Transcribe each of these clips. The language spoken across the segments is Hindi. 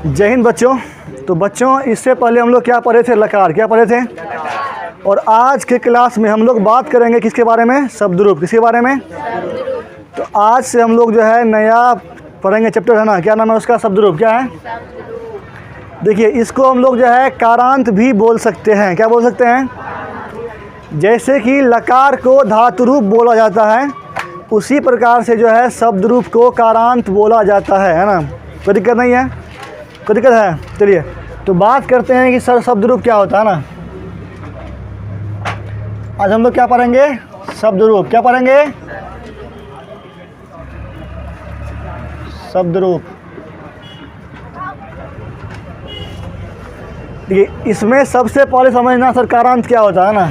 जय हिंद बच्चों। तो बच्चों, इससे पहले हम लोग क्या पढ़े थे? लकार। क्या पढ़े थे? और आज के क्लास में हम लोग बात करेंगे किसके बारे में? शब्द-रूप। किसके बारे में? तो आज से हम लोग जो है नया पढ़ेंगे चैप्टर, है ना। क्या नाम है उसका? शब्द-रूप। क्या है? देखिए, इसको हम लोग जो है कारांत भी बोल सकते हैं। क्या बोल सकते हैं? जैसे कि लकार को धातु रूप बोला जाता है, उसी प्रकार से जो है शब्द रूप को कारांत बोला जाता है ना। कोई दिक्कत नहीं है? कोई दिक्कत है? चलिए तो बात करते हैं कि सर शब्द रूप क्या होता है ना। आज हम लोग क्या पढ़ेंगे? शब्द रूप। क्या पढ़ेंगे? शब्द रूप। देखिए, इसमें सबसे पहले समझना सर कारांत क्या होता है ना।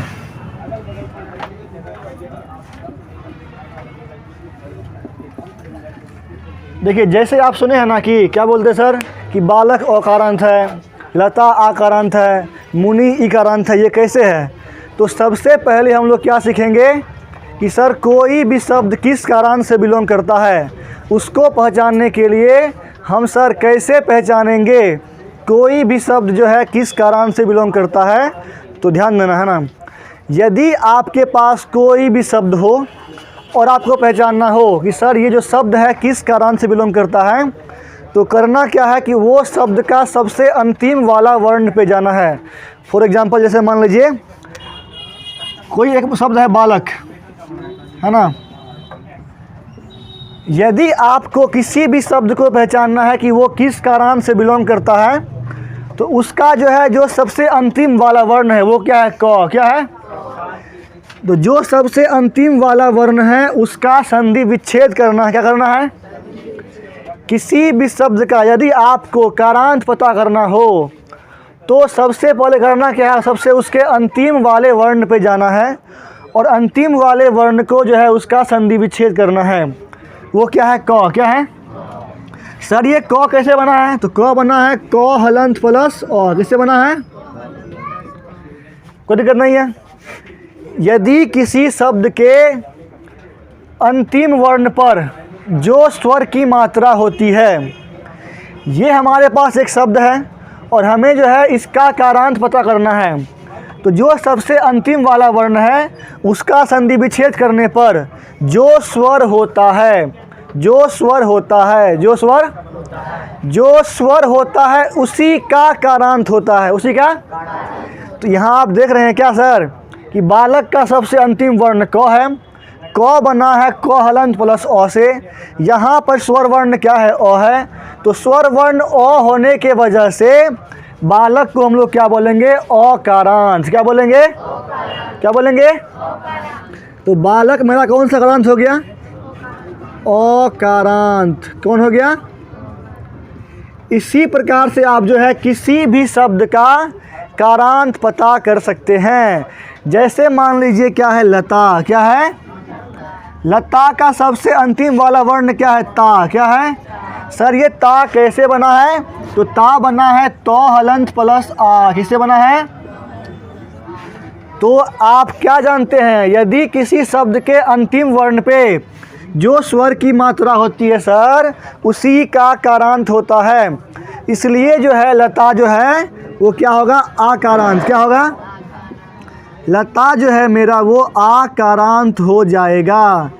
देखिए, जैसे आप सुने हैं ना कि क्या बोलते सर कि बालक अकारांत है, लता आकारांत है, मुनि इकारांत है। ये कैसे है? तो सबसे पहले हम लोग क्या सीखेंगे कि सर कोई भी शब्द किस कारांत से बिलोंग करता है, उसको पहचानने के लिए हम सर कैसे पहचानेंगे कोई भी शब्द जो है किस कारांत से बिलोंग करता है। तो ध्यान देना, है ना। यदि आपके पास कोई भी शब्द हो और आपको पहचानना हो कि सर ये जो शब्द है किस कारांत से बिलोंग करता है, तो करना क्या है कि वो शब्द का सबसे अंतिम वाला वर्ण पे जाना है। फॉर एग्जांपल, जैसे मान लीजिए कोई एक शब्द है बालक, है ना। यदि आपको किसी भी शब्द को पहचानना है कि वो किस कारांत से बिलोंग करता है, तो उसका जो है जो सबसे अंतिम वाला वर्ण है वो क्या है? क। क्या है? तो जो सबसे अंतिम वाला वर्ण है उसका संधि विच्छेद करना है। क्या करना है? किसी भी शब्द का यदि आपको कारांत पता करना हो तो सबसे पहले करना क्या है? सबसे उसके अंतिम वाले वर्ण पे जाना है और अंतिम वाले वर्ण को जो है उसका संधि विच्छेद करना है। वो क्या है? क। क्या है सर? ये क कैसे बना है? तो क बना है क हलंत प्लस अ। किससे बना है? कोई दिक्कत नहीं है। यदि किसी शब्द के अंतिम वर्ण पर जो स्वर की मात्रा होती है, ये हमारे पास एक शब्द है और हमें जो है इसका कारांत पता करना है, तो जो सबसे अंतिम वाला वर्ण है उसका संधि विच्छेद करने पर जो स्वर होता है, जो स्वर होता है उसी का कारांत होता है। उसी का। तो यहाँ आप देख रहे हैं क्या सर कि बालक का सबसे अंतिम वर्ण क है। क बना है क हलंत प्लस अ से। यहाँ पर स्वर वर्ण क्या है? अ है। तो स्वर वर्ण अ होने के वजह से बालक को हम लोग क्या बोलेंगे? अकारांत। क्या बोलेंगे? क्या बोलेंगे? तो बालक मेरा कौन सा कारांत हो गया? अकारांत। कौन हो गया? इसी प्रकार से आप जो है किसी भी शब्द का कारांत पता कर सकते हैं। जैसे मान लीजिए क्या है? लता। क्या है? लता का सबसे अंतिम वाला वर्ण क्या है? ता। क्या है सर? ये ता कैसे बना है? तो ता बना है तो हलंत प्लस आ। किससे बना है? तो आप क्या जानते हैं? यदि किसी शब्द के अंतिम वर्ण पे जो स्वर की मात्रा होती है सर, उसी का कारांत होता है। इसलिए जो है लता जो है वो क्या होगा? आकारांत। क्या होगा? लता जो है मेरा वो आकारांत हो जाएगा।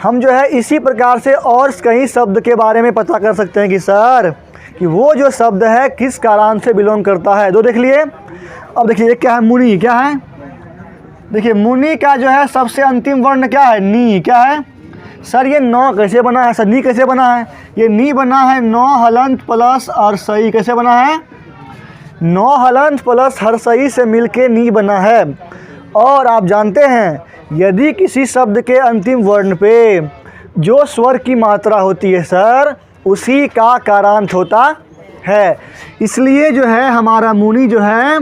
हम जो है इसी प्रकार से और कई शब्द के बारे में पता कर सकते हैं कि सर कि वो जो शब्द है किस कारांत से बिलोंग करता है। तो देख लिए। अब देखिए क्या है? मुनि। क्या है? देखिए, मुनि का जो है सबसे अंतिम वर्ण क्या है? नी। क्या है सर? ये नौ कैसे बना है? सर नी कैसे बना है? ये नी बना है नौ हलंत प्लस हर्सई। कैसे बना है? नौ हलंत प्लस हर्सई से मिलके नी बना है। और आप जानते हैं यदि किसी शब्द के अंतिम वर्ण पे जो स्वर की मात्रा होती है सर, उसी का कारांत होता है। इसलिए जो है हमारा मुनि जो है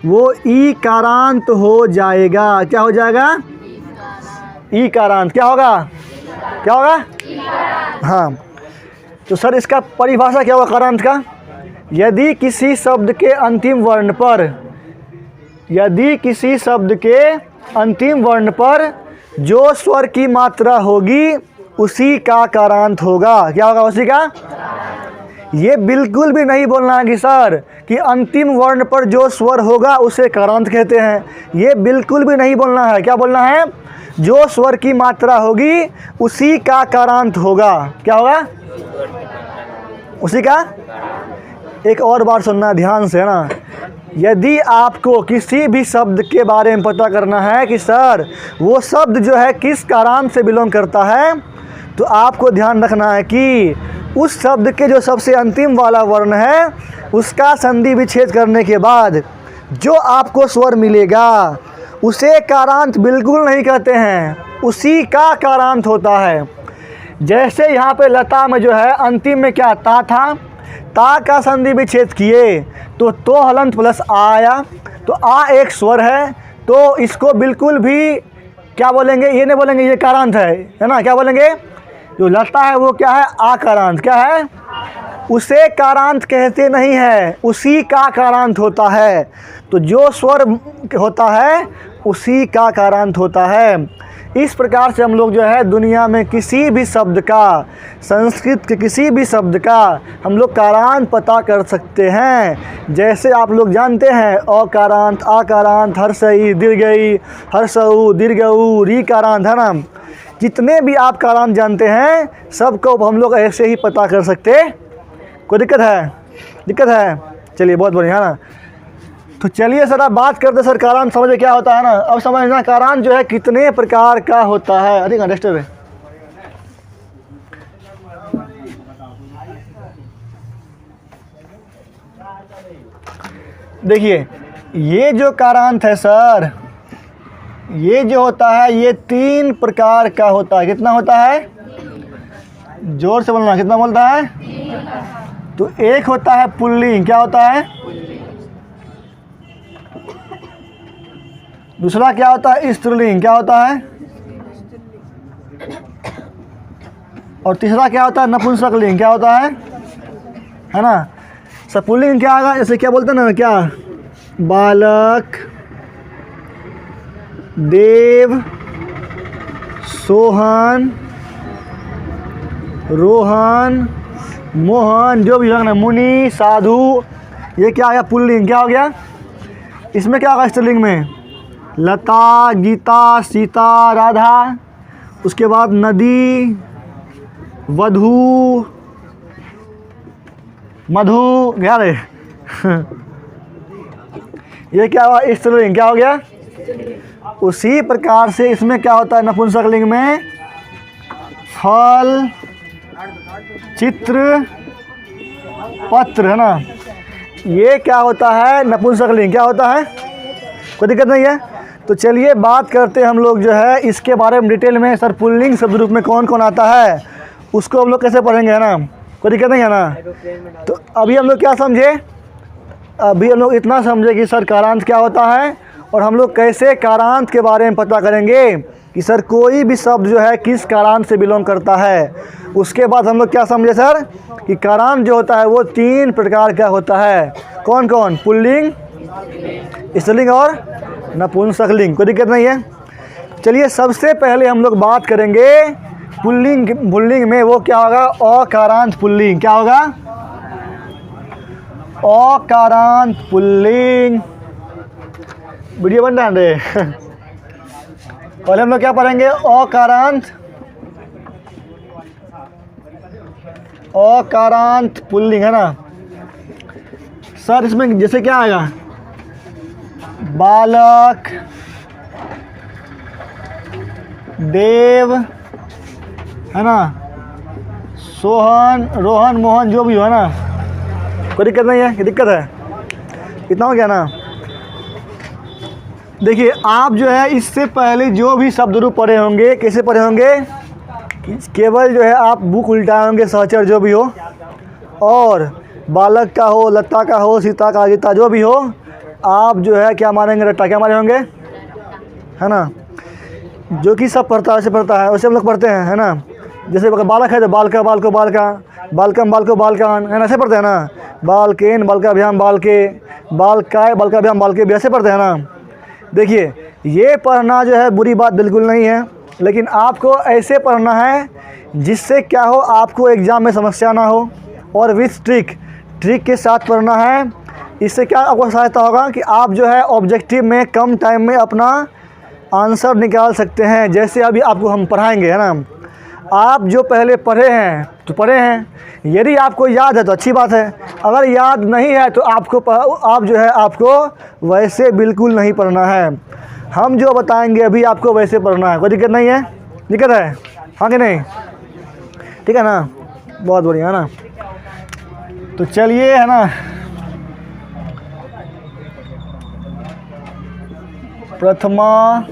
वो ई कारांत हो जाएगा। क्या हो जाएगा? ई कारांत। क्या होगा? क्या होगा? हाँ। तो सर इसका परिभाषा क्या होगा कारांत का? यदि किसी शब्द के अंतिम वर्ण पर जो स्वर की मात्रा होगी उसी का कारांत होगा। क्या होगा? उसी का। ये बिल्कुल भी नहीं बोलना है कि सर कि अंतिम वर्ण पर जो स्वर होगा उसे कारांत कहते हैं। ये बिल्कुल भी नहीं बोलना है। क्या बोलना है? जो स्वर की मात्रा होगी उसी का कारांत होगा। क्या होगा? उसी का। एक और बार सुनना ध्यान से, है ना। यदि आपको किसी भी शब्द के बारे में पता करना है कि सर वो शब्द जो है किस कारांत से बिलोंग करता है, तो आपको ध्यान रखना है कि उस शब्द के जो सबसे अंतिम वाला वर्ण है उसका संधि विच्छेद करने के बाद जो आपको स्वर मिलेगा उसे कारांत बिल्कुल नहीं कहते हैं, उसी का कारांत होता है। जैसे यहाँ पे लता में जो है अंतिम में क्या ता था, ता का संधि विच्छेद किए तो हलंत प्लस आ आया, तो आ एक स्वर है, तो इसको बिल्कुल भी क्या बोलेंगे? ये नहीं बोलेंगे ये कारांत है ना। क्या बोलेंगे? जो लता है वो क्या है? आकारांत। क्या है? उसे कारांत कहते नहीं है, उसी का कारांत होता है। तो जो स्वर होता है उसी का कारांत होता है। इस प्रकार से हम लोग जो है दुनिया में किसी भी शब्द का, संस्कृत के किसी भी शब्द का हम लोग कारांत पता कर सकते हैं। जैसे आप लोग जानते हैं अकारांत, आकारांत, हर्षई, दीर्घई, हर्षऊ, दीर्घऊ, रीकारांत, है ना। जितने भी आप कारांत जानते हैं सबको हम लोग ऐसे ही पता कर सकते। कोई दिक्कत है? दिक्कत है? चलिए बहुत बढ़िया, है ना। तो चलिए सर अब बात करते सर कारांत समझे क्या होता है ना। अब समझना कारांत जो है कितने प्रकार का होता है। अधिक डिस्टर्ब है। देखिए ये जो कारांत है सर, ये जो होता है ये 3 प्रकार का होता है। कितना होता है? जोर से बोलना, कितना बोलता है? तो एक होता है पुल्लिंग। क्या होता है? दूसरा क्या होता है? स्त्रीलिंग। क्या होता है? और तीसरा क्या होता है? नपुंसकलिंग। क्या होता है ना। सब पुल्लिंग क्या आएगा? जैसे क्या बोलते हैं ना, क्या बालक, देव, सोहन, रोहन, मोहन, जो भी होगा ना, मुनि, साधु, ये क्या आ गया? पुल्लिंग। क्या हो गया? इसमें क्या होगा? स्त्रीलिंग में लता, गीता, सीता, राधा, उसके बाद नदी, वधू, मधु, क्या रे ये क्या हुआ? स्त्रीलिंग। क्या हो गया? उसी प्रकार से इसमें क्या होता है? नपुंसकलिंग में फल, चित्र, पत्र, है ना। ये क्या होता है? नपुंसकलिंग। क्या होता है? कोई दिक्कत नहीं है। तो चलिए बात करते हैं हम लोग जो है इसके बारे में डिटेल में। सर पुल्लिंग शब्द रूप में कौन कौन आता है उसको हम लोग कैसे पढ़ेंगे, है ना। कोई दिक्कत नहीं है ना। तो अभी हम लोग क्या समझे? अभी हम लोग इतना समझे कि सर कारांत क्या होता है और हम लोग कैसे कारांत के बारे में पता करेंगे कि सर कोई भी शब्द जो है किस कारांत से बिलोंग करता है। उसके बाद हम लोग क्या समझे सर कि कारांत जो होता है वो 3 प्रकार का होता है। कौन कौन? पुल्लिंग, स्त्रीलिंग और नपुंसकलिंग। कोई दिक्कत नहीं है। चलिए सबसे पहले हम लोग बात करेंगे पुल्लिंग में वो क्या होगा? अकारांत पुल्लिंग। क्या होगा? अकारांत पुल्लिंग। वीडियो बन रहा है पहले हम लोग क्या पढ़ेंगे? अकारांत पुल्लिंग, है ना। सर इसमें जैसे क्या आएगा? बालक, देव, है ना, सोहन, रोहन, मोहन, जो भी हो, है ना। कोई दिक्कत नहीं है। ये दिक्कत है? इतना हो गया ना। देखिए आप जो है इससे पहले जो भी शब्द रूप पढ़े होंगे कैसे पढ़े होंगे? केवल जो है आप बुक उल्टाए होंगे, सहचर जो भी हो, और बालक का हो, लता का हो, सीता का, गीता जो भी हो, आप जो है क्या मानेंगे? रट्टा। क्या माने होंगे? है ना। जो कि सब पढ़ता है वैसे पढ़ता है, वैसे हम लोग पढ़ते हैं, है ना। जैसे बालक है तो बालका, बालको, बालका, बालकम, बालको, बालकान, है ना, ऐसे पढ़ते हैं ना। बालकेन, बालकाभ्याम, बालके, बालकाय, बालकाभ्याम, बालके भी ऐसे पढ़ते हैं ना। देखिए ये पढ़ना जो है बुरी बात बिल्कुल नहीं है, लेकिन आपको ऐसे पढ़ना है जिससे क्या हो, आपको एग्ज़ाम में समस्या ना हो और विथ ट्रिक, ट्रिक के साथ पढ़ना है। इससे क्या आपको सहायता होगा कि आप जो है ऑब्जेक्टिव में कम टाइम में अपना आंसर निकाल सकते हैं। जैसे अभी आपको हम पढ़ाएंगे, है ना, आप जो पहले पढ़े हैं तो पढ़े हैं, यदि आपको याद है तो अच्छी बात है, अगर याद नहीं है तो आप जो है आपको वैसे बिल्कुल नहीं पढ़ना है। हम जो बताएंगे अभी आपको वैसे पढ़ना है। कोई दिक्कत नहीं है? दिक्कत है? हाँ कि नहीं? ठीक है ना, बहुत बढ़िया है ना। तो चलिए, है ना, प्रथमा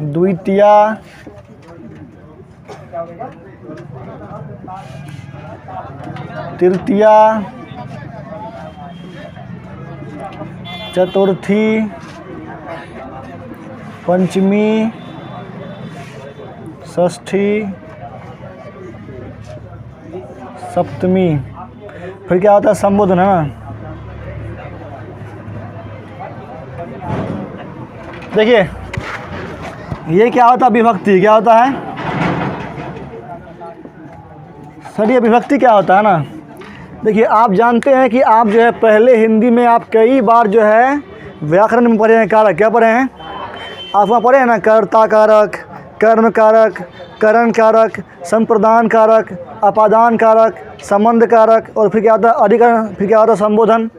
द्वितीया तृतीया चतुर्थी पंचमी षष्ठी सप्तमी, फिर क्या होता है? संबोधन, है ना। देखिए ये क्या होता है? विभक्ति। क्या होता है सर? ये विभक्ति क्या होता है ना। देखिए आप जानते हैं कि आप जो है पहले हिंदी में आप कई बार जो है व्याकरण में पढ़े हैं कारक। क्या पढ़े हैं आप? वहाँ पढ़े हैं ना, कर्ता कारक, कर्म कारक, करण कारक, संप्रदान कारक, अपादान कारक, संबंध कारक, और फिर क्या होता है? अधिकरण। फिर क्या होता है? संबोधन।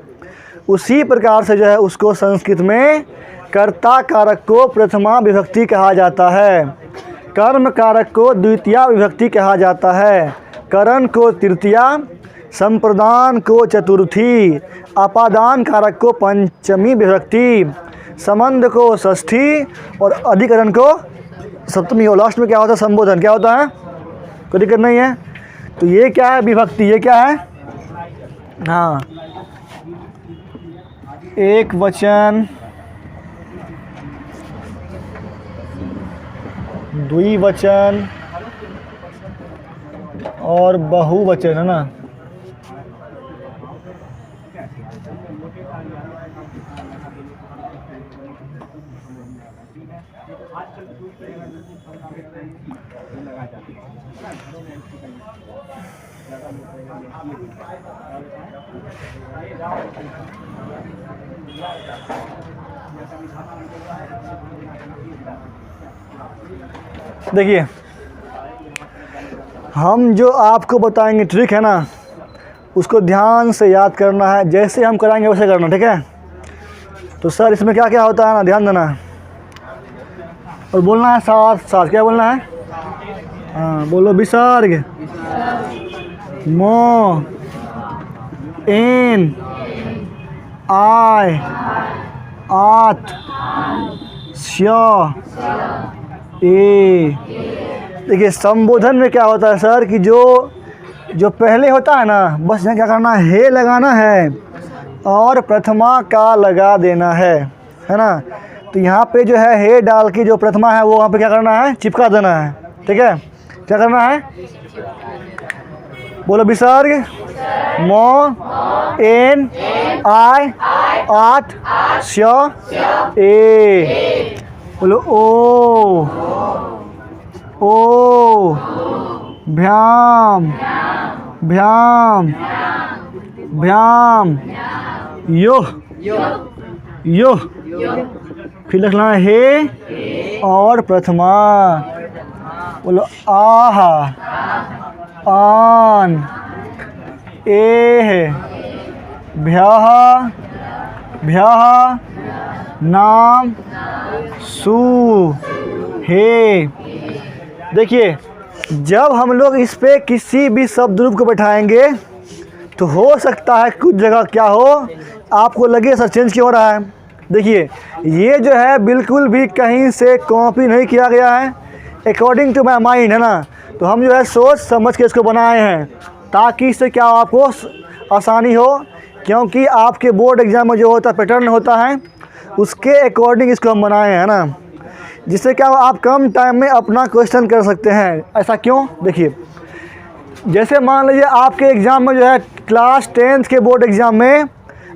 उसी प्रकार से जो है उसको संस्कृत में कर्ता कारक को प्रथमा विभक्ति कहा जाता है, कर्म कारक को द्वितीया विभक्ति कहा जाता है, करण को तृतीया, संप्रदान को चतुर्थी, अपादान कारक को पंचमी विभक्ति, संबंध को षष्ठी और अधिकरण को सप्तमी। और लास्ट में क्या होता है? संबोधन। क्या होता है? कोई दिक्कत नहीं है? तो ये क्या है? विभक्ति। ये क्या है? हाँ, एक वचन, द्विवचन और बहुवचन, है ना। देखिए हम जो आपको बताएंगे ट्रिक, है ना, उसको ध्यान से याद करना है। जैसे हम कराएंगे वैसे करना, ठीक है? तो सर इसमें क्या क्या होता है ना, ध्यान देना है और बोलना है साथ साथ। क्या बोलना है? हाँ बोलो। विसर्ग, मो, एन, आय, आत, श्य, ए। देखिए संबोधन में क्या होता है सर कि जो पहले होता है ना, बस यहाँ क्या करना है? हे लगाना है और प्रथमा का लगा देना है ना। तो यहाँ पे जो है हे डाल के जो प्रथमा है वो वहाँ पे क्या करना है? चिपका देना है, ठीक है? क्या करना है? बोलो। विसर्ग, मो, एन, आय, आत, श्य, ए। बोलो। ओ, भ्याम, भ्याम, भ्याम, यो, यो। फिर लिखना है हे और प्रथमा। बोलो। आह, आन, एह, भ्यः, भ्यः, नाम, सु, हे। देखिए जब हम लोग इस पे किसी भी शब्द रूप को बैठाएंगे तो हो सकता है कुछ जगह क्या हो, आपको लगे सर चेंज क्यों हो रहा है। देखिए ये जो है बिल्कुल भी कहीं से कॉपी नहीं किया गया है, अकॉर्डिंग टू माई माइंड, है ना। तो हम जो है सोच समझ के इसको बनाए हैं ताकि इससे क्या आपको आसानी हो, क्योंकि आपके बोर्ड एग्जाम में जो होता है पैटर्न होता है उसके अकॉर्डिंग इसको हम बनाए हैं ना, जिससे क्या आप कम टाइम में अपना क्वेश्चन कर सकते हैं। ऐसा क्यों? देखिए जैसे मान लीजिए आपके एग्ज़ाम में जो है क्लास 10th के बोर्ड एग्ज़ाम में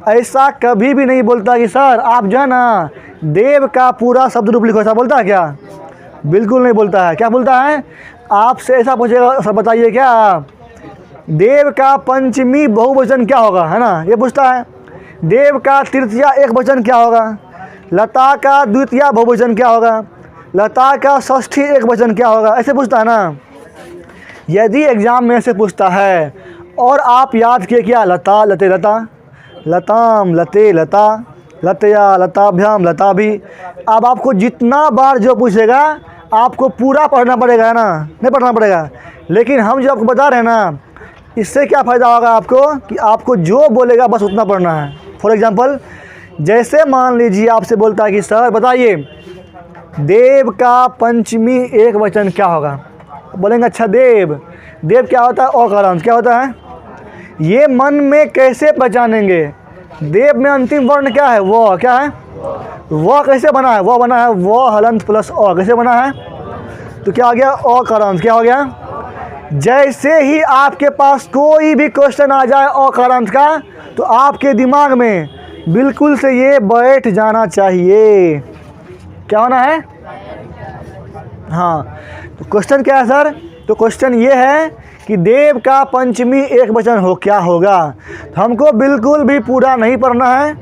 ऐसा कभी भी नहीं बोलता कि सर आप जो है ना देव का पूरा शब्द रूप लिखो। ऐसा बोलता है क्या? बिल्कुल नहीं बोलता है। क्या बोलता है? आपसे ऐसा पूछेगा, सर बताइए क्या देव का पंचमी बहुवचन क्या होगा, है ना, ये पूछता है। देव का तृतीया एकवचन क्या होगा, लता का द्वितीया बहुवचन क्या होगा, लता का षष्ठी एकवचन क्या होगा, ऐसे पूछता है ना। यदि एग्जाम में ऐसे पूछता है और आप याद किए क्या, लता लते लता, लताम लते लता, लतया लताभ्याम लता भी। अब आपको जितना बार जो पूछेगा आपको पूरा पढ़ना पड़ेगा, है ना, नहीं पढ़ना पड़ेगा। लेकिन हम जो आपको बता रहे हैं ना, इससे क्या फ़ायदा होगा आपको कि आपको जो बोलेगा बस उतना पढ़ना है। फॉर एग्जांपल, जैसे मान लीजिए आपसे बोलता है कि सर बताइए देव का पंचमी एक वचन क्या होगा, बोलेंगे अच्छा देव, देव क्या होता है, अकारांत क्या होता है, ये मन में कैसे पहचानेंगे। देव में अंतिम वर्ण क्या है, वो क्या है, वो कैसे बना है, वो बना है वो हलंत प्लस अ, कैसे बना है, तो क्या आ गया, अकारांत क्या हो गया। जैसे ही आपके पास कोई भी क्वेश्चन आ जाए अकारांत का, तो आपके दिमाग में बिल्कुल से ये बैठ जाना चाहिए, क्या होना है। हाँ, तो क्वेश्चन क्या है सर, तो क्वेश्चन ये है कि देव का पंचमी एक वचन हो क्या होगा। तो हमको बिल्कुल भी पूरा नहीं पढ़ना है,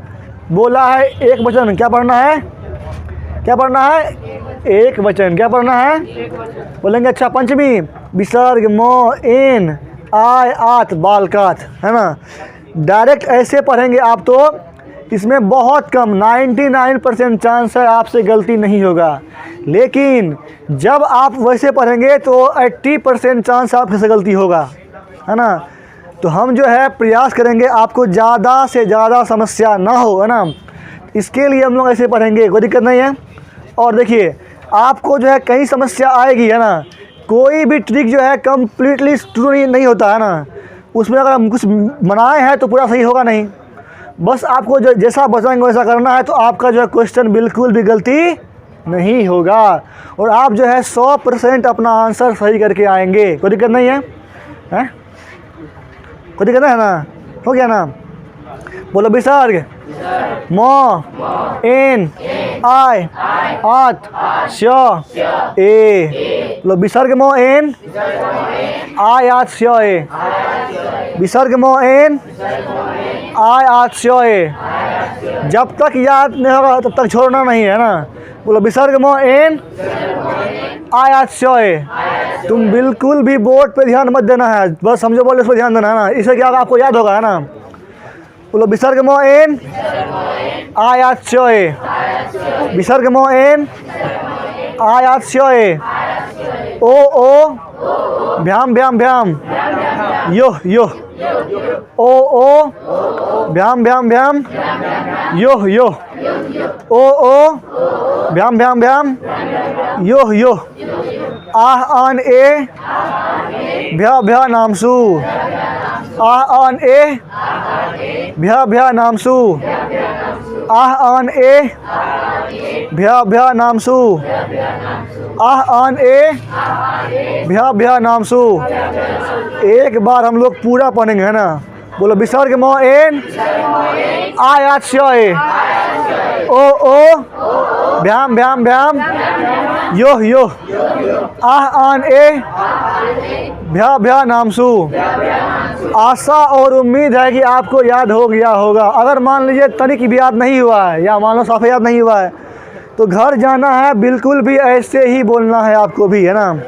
बोला है एक वचन, क्या पढ़ना है, क्या पढ़ना है, एक वचन, क्या पढ़ना है, बोलेंगे अच्छा पंचमी विसर्ग म एन आय आत बालकात, है ना। डायरेक्ट ऐसे पढ़ेंगे आप तो इसमें बहुत कम 99% चांस है आपसे गलती नहीं होगा। लेकिन जब आप वैसे पढ़ेंगे तो 80% चांस आपसे गलती होगा, है ना। तो हम जो है प्रयास करेंगे आपको ज़्यादा से ज़्यादा समस्या ना हो, है ना, इसके लिए हम लोग ऐसे पढ़ेंगे, कोई दिक्कत नहीं है। और देखिए आपको जो है कहीं समस्या आएगी, है ना, कोई भी ट्रिक जो है कम्प्लीटली ट्रू नहीं होता है ना, उसमें अगर हम कुछ बनाए हैं तो पूरा सही होगा नहीं। बस आपको जो जैसा बचाएंगे वैसा करना है, तो आपका जो है क्वेश्चन बिल्कुल भी गलती नहीं होगा और आप जो है 100% अपना आंसर सही करके आएंगे, कोई दिक्कत नहीं है, हैं, कोई दिक्कत है ना, हो गया ना। बोलो विसर्ग म एन आय आत श ए, बोलो विसर्ग म एन आय आत श ए, विसर्ग म एन आय आत श ए। जब तक याद नहीं होगा तब तक छोड़ना नहीं है ना। बोलो विसर्ग म एन आय आत श ए। तुम बिल्कुल भी बोर्ड पे ध्यान मत देना है, बस समझो बोले इस पर ध्यान देना है ना, इससे क्या आपको याद होगा, है ना। बोलो विसर्ग म एन आय आत श ए, विसर्ग म एन आय आत श ए। ओ ओ भ्याम भ्याम भ्याम यो यो, ओ ओ भ्याम भ्याम भ्याम यो यो, ओ ओ भ्याम भ्याम भ्याम यो यो। आह आन ए भ्या भ्या नामसु, आह आन ए भ्या भ्या नामसु, आह आन ए भ्या भ्या नामसु, आह आन ए भ्या भ्या नामसु। एक बार हम लोग पूरा पढ़ेंगे, है ना। बोलो विसर्ग म एन आय आत श ए, ओ ओ भ्याम भ्याम भ्याम यो यो, आह आन ए भ्या भ्या नामसु। आशा और उम्मीद है कि आपको याद हो गया होगा। अगर मान लीजिए तनिक भी याद नहीं हुआ है या मान लो साफ याद नहीं हुआ है, तो घर जाना है बिल्कुल भी ऐसे ही बोलना है आपको भी, है ना।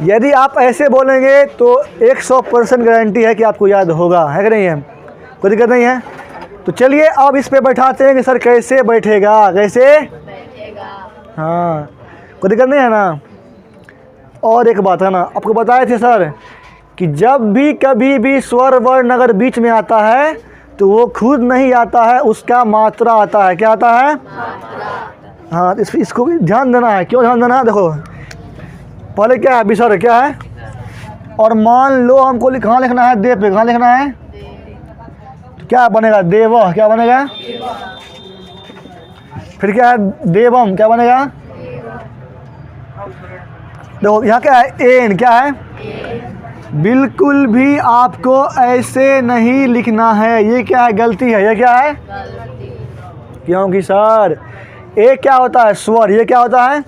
यदि आप ऐसे बोलेंगे तो 100% गारंटी है कि आपको याद होगा, है कि नहीं है, कोई दिक्कत नहीं है। तो चलिए अब इस पे बैठाते हैं कि सर कैसे बैठेगा, कैसे, हाँ कोई दिक्कत नहीं है ना। और एक बात है ना, आपको बताए थे सर कि जब भी कभी भी स्वर वर्ण अगर बीच में आता है तो वो खुद नहीं आता है, उसका मात्रा आता है। क्या आता है, हाँ, इसको ध्यान देना है। क्यों ध्यान देना है, देखो पहले क्या है, विसर्ग क्या है, और मान लो हमको कहाँ लिखना है, देव पे कहाँ लिखना है, तो क्या बनेगा, देव, क्या बनेगा, फिर क्या है, देवम, क्या बनेगा। देखो यहाँ क्या है, एन, क्या है, बिल्कुल भी आपको ऐसे नहीं लिखना है, ये क्या है, गलती है, ये क्या है, क्योंकि सर ए क्या होता है, स्वर, ये क्या होता है,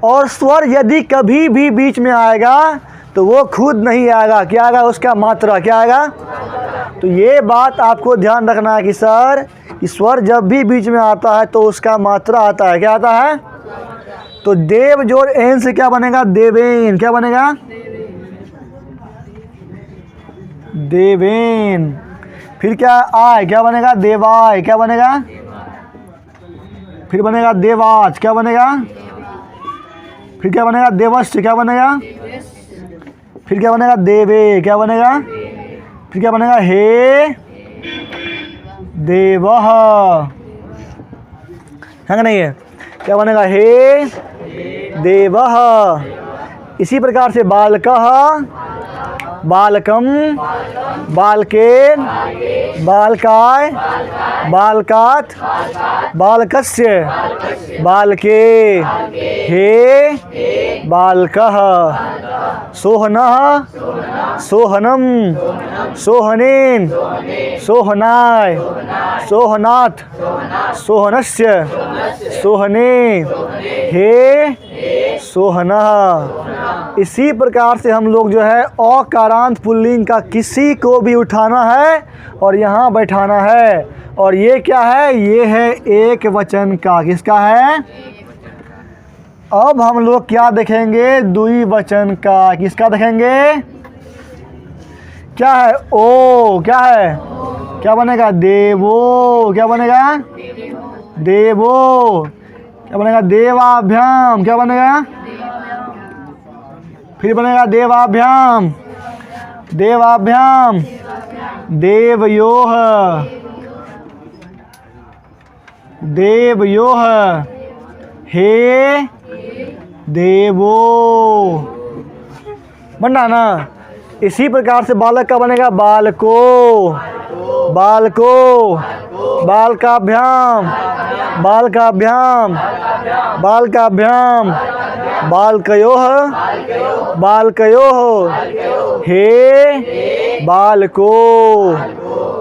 और स्वर यदि कभी भी बीच में आएगा तो वो खुद नहीं आएगा, क्या आएगा, उसका मात्रा क्या आएगा। तो ये बात आपको ध्यान रखना है कि सर स्वर जब भी बीच में आता है तो उसका मात्रा आता है, क्या आता है। तो देव जोड़ एन से क्या बनेगा, देवेन, क्या बनेगा, देवेन। फिर क्या आय, क्या बनेगा, देवाय, क्या बनेगा, फिर बनेगा देवाच, क्या बनेगा, फिर क्या बनेगा, देवस्य, क्या बनेगा, फिर क्या बनेगा, देवे, क्या बनेगा, फिर क्या बनेगा, हे देवः, है कि नहीं है, क्या बनेगा, हे देवः। इसी प्रकार से बालकः, बालकम, बालकेन, बालकाय, बालकात्, बालकस्य, बालके, हे बालकः, सोहनः, सोहनम, सोहनेन, सोहनाय, सोहनाथ, सोहनस्य, सोहने, हे सोहनः। इसी प्रकार से हम लोग जो है अकारांत पुल्लिंग का किसी को भी उठाना है और यहाँ बैठाना है। और ये क्या है, ये है एक वचन का, किसका है। अब हम लोग क्या देखेंगे, द्विवचन का, किसका देखेंगे, क्या है, ओ, क्या है, क्या बनेगा, देवो, क्या बनेगा, देवो, क्या बनेगा, देवाभ्याम, क्या बनेगा, फिर बनेगा देवाभ्याम, देवाभ्याम, देवयोः, देवयोः, हे देवो, बनना ना। इसी प्रकार से बालक का बनेगा बालको, बालको, बालकाभ्याम, बालकाभ्याम, बालकाभ्याम, बालकयोः, बालकयोः, हे बालको।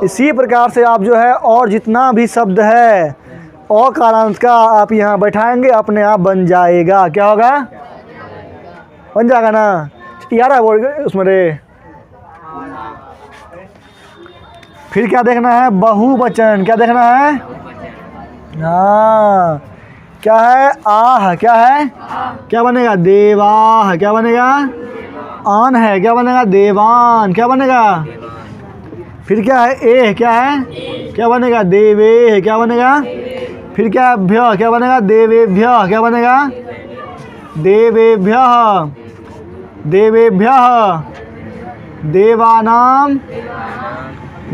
इसी प्रकार से आप जो है और जितना भी शब्द है अकारांत का आप यहाँ बैठाएंगे, अपने आप बन जाएगा, क्या होगा, बन जाएगा ना। यार है वो उसमें रे। फिर क्या देखना है, बहुवचन, क्या देखना है, हाँ, क्या है, आह, क्या है, क्या बनेगा, देवाह, क्या बनेगा, आन है, क्या बनेगा, देवान, क्या बनेगा, फिर क्या है, ए, क्या है, क्या बनेगा, देवे, क्या बनेगा, फिर क्या है, भ्य, क्या बनेगा, देवेभ्य, क्या बनेगा, देवेभ्य, देवेभ्यः, देवानां,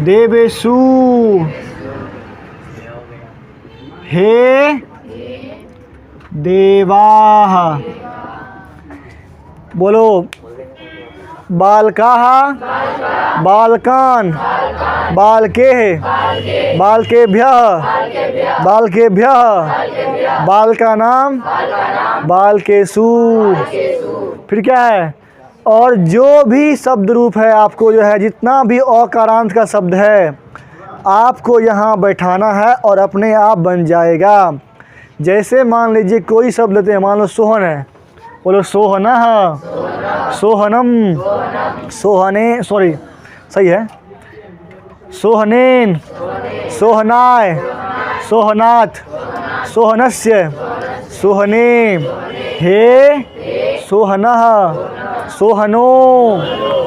देवेषु, हे देवाः। बोलो, बालकाः, बालकान्, बालकेः, बालकेभ्यः, बालकेभ्यः, बालकानां, बालकेषु। फिर क्या है, और जो भी शब्द रूप है आपको जो है जितना भी अकारांत का शब्द है आपको यहाँ बैठाना है और अपने आप बन जाएगा। जैसे मान लीजिए कोई शब्द लेते हैं, मान लो सोहन है, बोलो सोहनः, सोहनम, सोहने, सॉरी सही है, सोहनेन, सोहनाय, सोहनाथ, सोहनस्य, सोहने, हे सोहनः, सोहनो,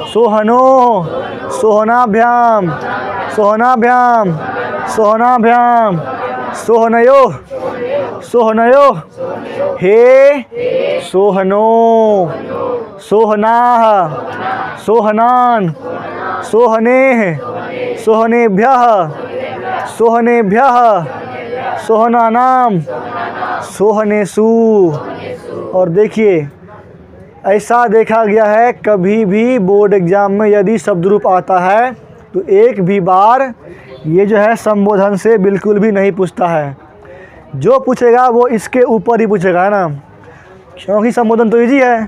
सोहनो, सोहनाभ्याम, सोहनाभ्याम, सोहनाभ्याम, सोहनयोः, सोहनयोः, हे सोहनो, सोहनाः, सोहनान, सोहनेः, सोहनेभ्यः, सोहनेभ्यः, सोहनानां, सोहनेषु। और देखिए ऐसा देखा गया है कभी भी बोर्ड एग्ज़ाम में यदि शब्द रूप आता है तो एक भी बार ये जो है संबोधन से बिल्कुल भी नहीं पूछता है। जो पूछेगा वो इसके ऊपर ही पूछेगा, है ना, क्योंकि संबोधन तो इजी है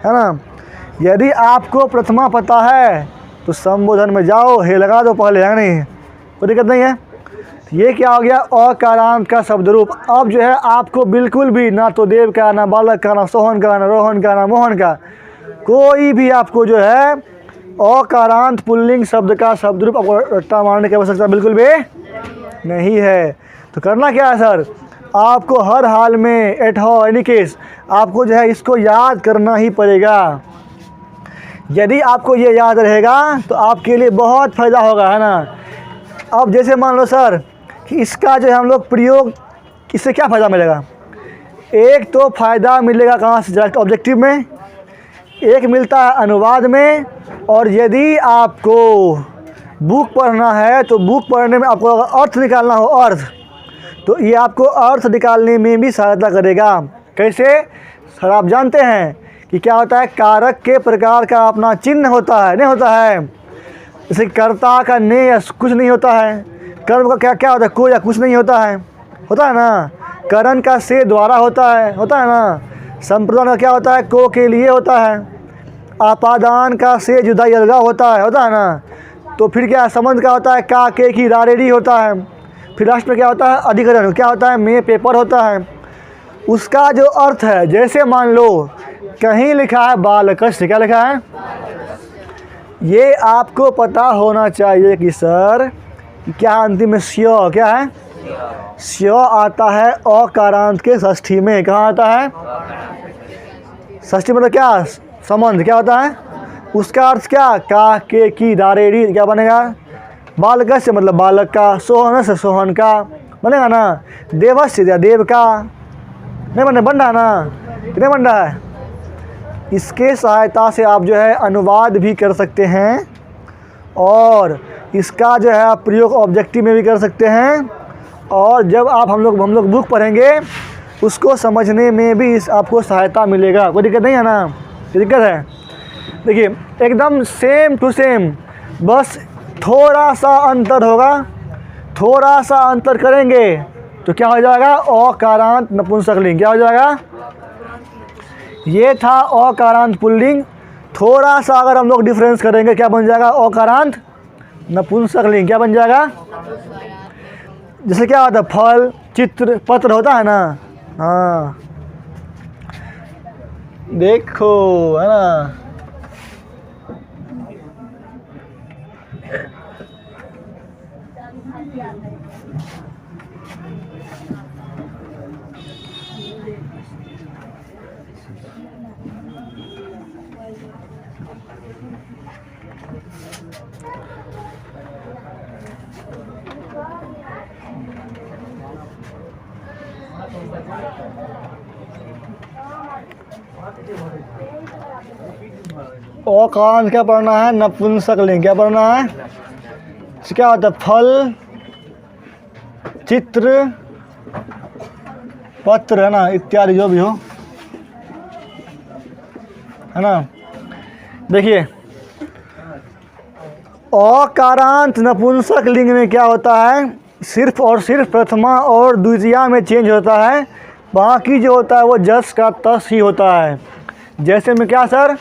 ना। यदि आपको प्रथमा पता है तो संबोधन में जाओ, हे लगा दो पहले, है नहीं, कोई दिक्कत नहीं है। ये क्या हो गया, अकारांत का शब्द रूप। अब जो है आपको बिल्कुल भी ना तो देव का, ना बालक का, ना सोहन का, ना रोहन का, ना मोहन का, कोई भी आपको जो है अकारांत पुल्लिंग शब्द का शब्द रूप आपको रट्टा मारने की आवश्यकता बिल्कुल भी नहीं है। तो करना क्या है सर, आपको हर हाल में एट हो एनी केस आपको जो है इसको याद करना ही पड़ेगा। यदि आपको ये याद रहेगा तो आपके लिए बहुत फ़ायदा होगा, है ना। अब जैसे मान लो सर कि इसका जो है हम लोग प्रयोग, इससे क्या फ़ायदा मिलेगा। एक तो फ़ायदा मिलेगा कहाँ से, डायरेक्ट ऑब्जेक्टिव में, एक मिलता है अनुवाद में, और यदि आपको बुक पढ़ना है तो बुक पढ़ने में आपको अगर अर्थ निकालना हो, अर्थ, तो ये आपको अर्थ निकालने में भी सहायता करेगा। कैसे सर, आप जानते हैं कि क्या होता है, कारक के प्रकार का अपना चिन्ह होता है, नहीं होता है। जैसे कर्ता का ने या कुछ नहीं होता है, कर्म का क्या क्या होता है, को या कुछ नहीं होता है ना। करण का से द्वारा होता है ना। संप्रदान का क्या होता है, को के लिए होता है। आपादान का से जुदा अलगा होता है ना। तो फिर क्या संबंध का होता है, का के की रारेडी होता है। फिर लास्ट में क्या होता है, अधिकरण क्या होता है, में पेपर होता है। उसका जो अर्थ है, जैसे मान लो कहीं लिखा है बालकस्य, क्या लिखा है, ये आपको पता होना चाहिए कि सर क्या अंतिम में स्य क्या है, स्य आता है अकारांत के षष्ठी में। कहाँ आता है, षष्ठी मतलब क्या, संबंध क्या होता है, उसका अर्थ क्या, का के की दारेडी क्या बनेगा, बालकस्य मतलब बालक का, सोहन से सोहन का बनेगा ना, देवस्य या देव का, नहीं बने बन रहा ना, कितने बन रहा है। इसके सहायता से आप जो है अनुवाद भी कर सकते हैं, और इसका जो है आप प्रयोग ऑब्जेक्टिव में भी कर सकते हैं, और जब आप हम लोग बुक पढ़ेंगे उसको समझने में भी इस आपको सहायता मिलेगा। कोई दिक्कत नहीं है ना, कोई दिक्कत है। देखिए एकदम सेम टू सेम, बस थोड़ा सा अंतर होगा, थोड़ा सा अंतर करेंगे तो क्या हो जाएगा, अकारांत नपुंसकलिंग क्या हो जाएगा। ये था अकारांत पुल्लिंग, थोड़ा सा अगर हम लोग डिफरेंस करेंगे क्या बन जाएगा, अकारांत नपुंसकलिंग क्या बन जाएगा। जैसे क्या होता है, फल चित्र पत्र होता है ना, हाँ देखो है ना। अकारांत क्या पढ़ना है, नपुंसकलिंग क्या पढ़ना है। तो क्या होता है, फल चित्र पत्र है ना, इत्यादि जो भी हो, है ना। देखिए अकारांत नपुंसकलिंग में क्या होता है, सिर्फ और सिर्फ प्रथमा और द्वितीया में चेंज होता है, बाकी जो होता है वो जस का तस ही होता है। जैसे में क्या सर,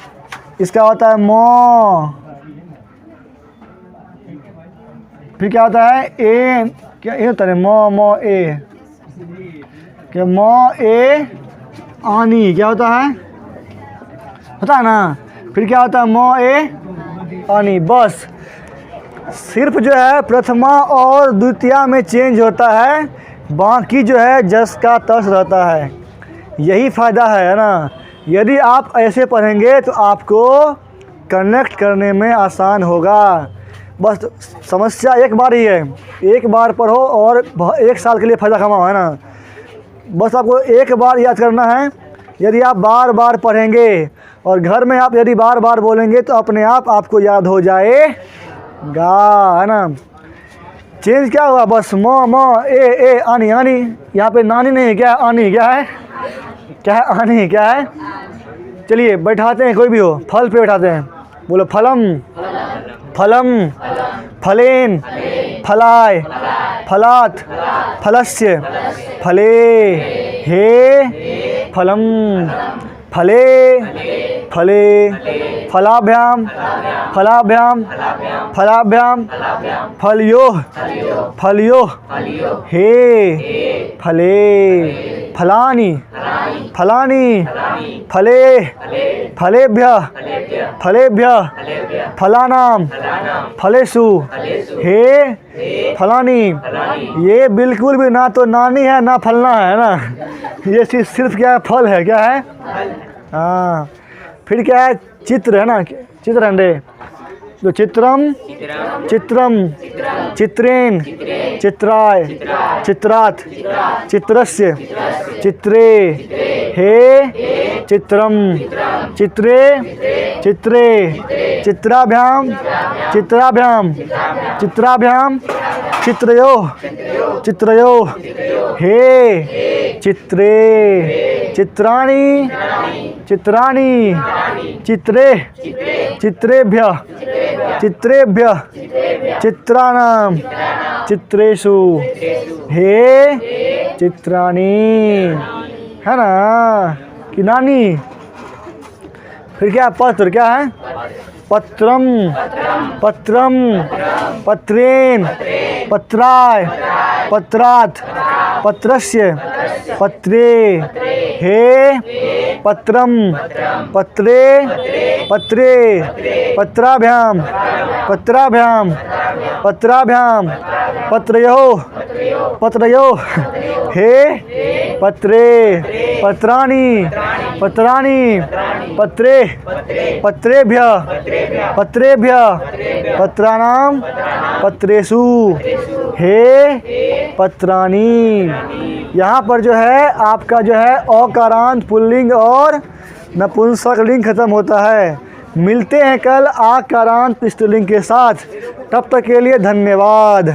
इसका होता है मो, फिर क्या होता है ए, क्या ये होता है मो ए, क्या मो ए आनी क्या होता है ना। फिर क्या होता है मो ए आनी, बस सिर्फ जो है प्रथमा और द्वितीया में चेंज होता है, बाकी जो है जस का तस रहता है। यही फ़ायदा है ना। यदि आप ऐसे पढ़ेंगे तो आपको कनेक्ट करने में आसान होगा। बस समस्या एक बार ही है, एक बार पढ़ो और एक साल के लिए फ़ायदा कमाओ, है ना। बस आपको एक बार याद करना है। यदि आप बार बार पढ़ेंगे और घर में आप यदि बार बार बोलेंगे तो अपने आप आपको याद हो जाएगा, है ना। चेंज क्या हुआ, बस म ए आनी आनी, यहाँ पे नानी नहीं है, क्या है आनी, क्या है आनी, क्या है। चलिए बैठाते हैं, कोई भी हो, फल पे बैठाते हैं, बोलो फलम फलम फलेन फलाय फलात फलस्य फले हे फलम फले फले फलाभ्याम फलाभ्याम फलाभ्याम फलयोः फलयोः हे फले फलानि फलानि फले फलेभ्यः फलेभ्यः फलानां फलेषु हे फलानी। ये बिल्कुल भी ना तो नानी है ना फलना है ना, ये सिर्फ क्या है, फल है, क्या है। हाँ, फिर क्या है, चित्र है ना, चित्र अंडे, तो चित्रम चित्रम चित्रेण चित्राय चित्रात् चित्रस्य चित्रे हे चित्रम चित्रे चित्रे चित्राभ्याम चित्राभ्याम चित्राभ्याम चित्रयोः चित्रयोः हे चित्रे चित्राणि चित्राणि चित्रे चित्रेभ्यः चित्रेभ्यः चित्राणां चित्रेषु हे चित्राणि, है ना कि नानी। फिर क्या, पत्र क्या है, पत्रम पत्रम पत्रेण पत्राय पत्रात् पत्रस्य पत्रे हे पत्रम पत्रे पत्रे पत्राभ्याम पत्राभ्याम पत्राभ्याम पत्रयोः पत्रयोः हे पत्रे पत्राणि पत्राणि पत्रे पत्रेभ्यः पत्रेभ्यः पत्राणां पत्रेषु हे पत्राणि। यहाँ पर जो है आपका जो है अकारांत पुल्लिंग और नपुंसक लिंग खत्म होता है। मिलते हैं कल आकारांत स्त्रीलिंग के साथ, तब तक के लिए धन्यवाद।